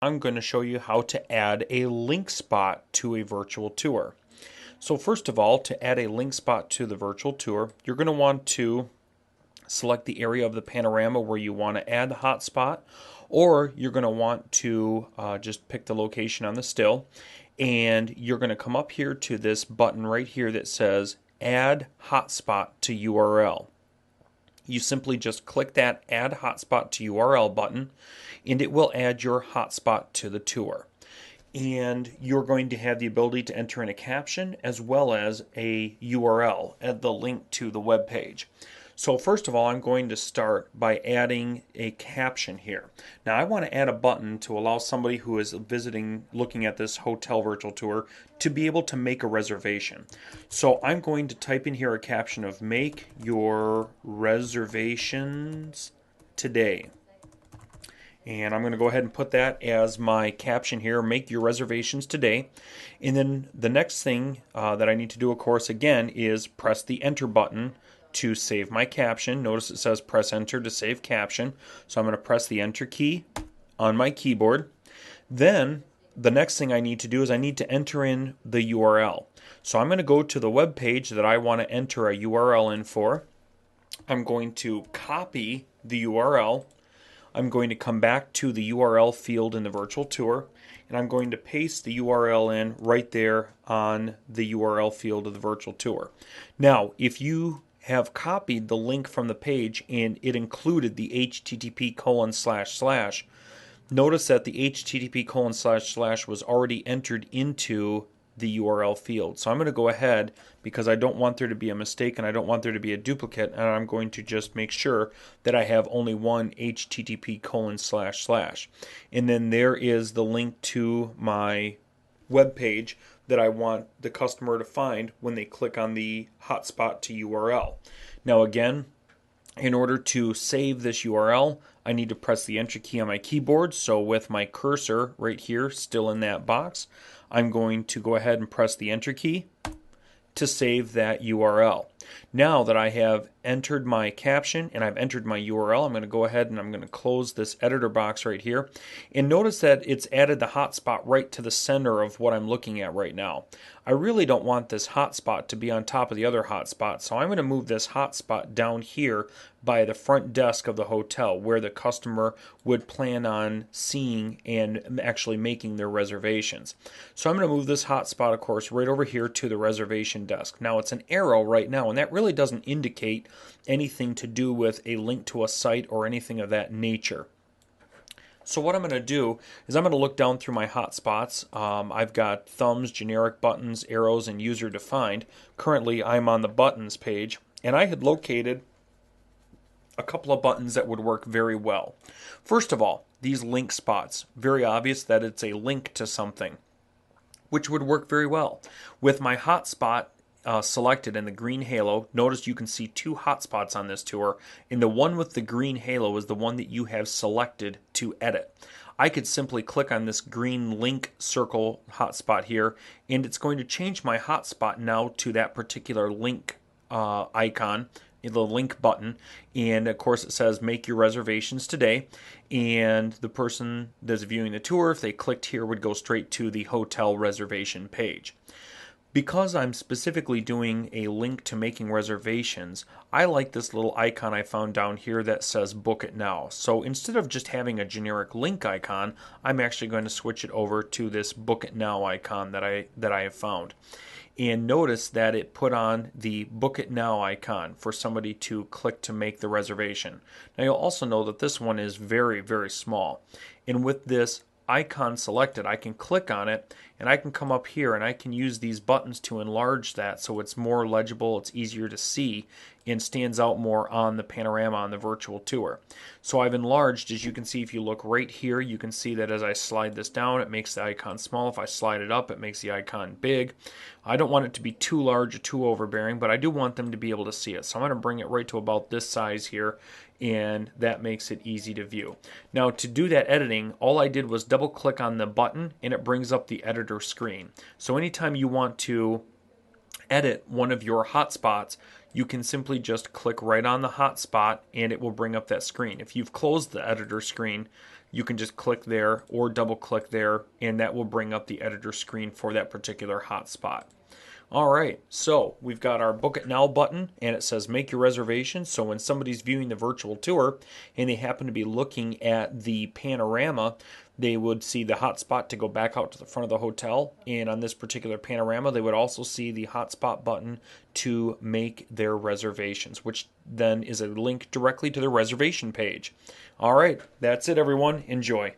I'm going to show you how to add a link spot to a virtual tour. So first of all, to add a link spot to the virtual tour, you're going to want to select the area of the panorama where you want to add the hotspot, or you're going to want to just pick the location on the still, and you're going to come up here to this button right here that says Add Hotspot to URL. You simply just click that Add Hotspot to URL button, and it will add your hotspot to the tour. And you're going to have the ability to enter in a caption as well as a URL at the link to the web page. So first of all, I'm going to start by adding a caption here. Now I want to add a button to allow somebody who is looking at this hotel virtual tour to be able to make a reservation. So I'm going to type in here a caption of "Make your reservations today." And I'm going to go ahead and put that as my caption here, "Make your reservations today." And then the next thing that I need to do, of course, again, is press the enter button to save my caption. Notice it says press enter to save caption. So I'm going to press the enter key on my keyboard. Then the next thing I need to do is I need to enter in the URL. So I'm going to go to the web page that I want to enter a URL in for. I'm going to copy the URL. I'm going to come back to the URL field in the virtual tour, and I'm going to paste the URL in right there on the URL field of the virtual tour. Now, if you have copied the link from the page and it included the http:// notice that the http:// was already entered into the URL field. So I'm going to go ahead, because I don't want there to be a mistake and I don't want there to be a duplicate, and I'm going to just make sure that I have only one http://. And then there is the link to my web page that I want the customer to find when they click on the hotspot to URL. Now again, in order to save this URL, I need to press the enter key on my keyboard. So with my cursor right here still in that box, I'm going to go ahead and press the enter key to save that URL. Now that I have entered my caption and I've entered my URL, I'm going to go ahead and I'm going to close this editor box right here. And notice that it's added the hotspot right to the center of what I'm looking at right now. I really don't want this hotspot to be on top of the other hotspot, so I'm going to move this hotspot down here by the front desk of the hotel where the customer would plan on seeing and actually making their reservations. So I'm going to move this hotspot, of course, right over here to the reservation desk. Now it's an arrow right now, and that really doesn't indicate anything to do with a link to a site or anything of that nature. So what I'm going to do is I'm going to look down through my hotspots. I've got thumbs, generic buttons, arrows, and user defined. Currently I'm on the buttons page, and I had located a couple of buttons that would work very well. First of all, these link spots. Very obvious that it's a link to something, which would work very well. With my hotspot selected and the green halo, notice you can see two hotspots on this tour, and the one with the green halo is the one that you have selected to edit. I could simply click on this green link circle hotspot here, and it's going to change my hotspot now to that particular link icon, the link button, and of course it says make your reservations today, and the person that's viewing the tour, if they clicked here, would go straight to the hotel reservation page. Because I'm specifically doing a link to making reservations, I like this little icon I found down here that says book it now. So instead of just having a generic link icon, I'm actually going to switch it over to this book it now icon that I have found. And notice that it put on the book it now icon for somebody to click to make the reservation. Now you'll also know that this one is very, very small. And with this icon selected, I can click on it and I can come up here and I can use these buttons to enlarge that so it's more legible, it's easier to see, and stands out more on the panorama on the virtual tour. So I've enlarged, as you can see, if you look right here, you can see that as I slide this down, it makes the icon small. If I slide it up, it makes the icon big. I don't want it to be too large or too overbearing, but I do want them to be able to see it. So I'm going to bring it right to about this size here, and that makes it easy to view. Now to do that editing, all I did was double click on the button and it brings up the editor screen. So anytime you want to edit one of your hotspots, you can simply just click right on the hotspot and it will bring up that screen. If you've closed the editor screen, you can just click there or double click there and that will bring up the editor screen for that particular hotspot. All right, so we've got our Book It Now button and it says make your reservation. So when somebody's viewing the virtual tour and they happen to be looking at the panorama, they would see the hotspot to go back out to the front of the hotel. And on this particular panorama, they would also see the hotspot button to make their reservations, which then is a link directly to the reservation page. All right, that's it, everyone. Enjoy.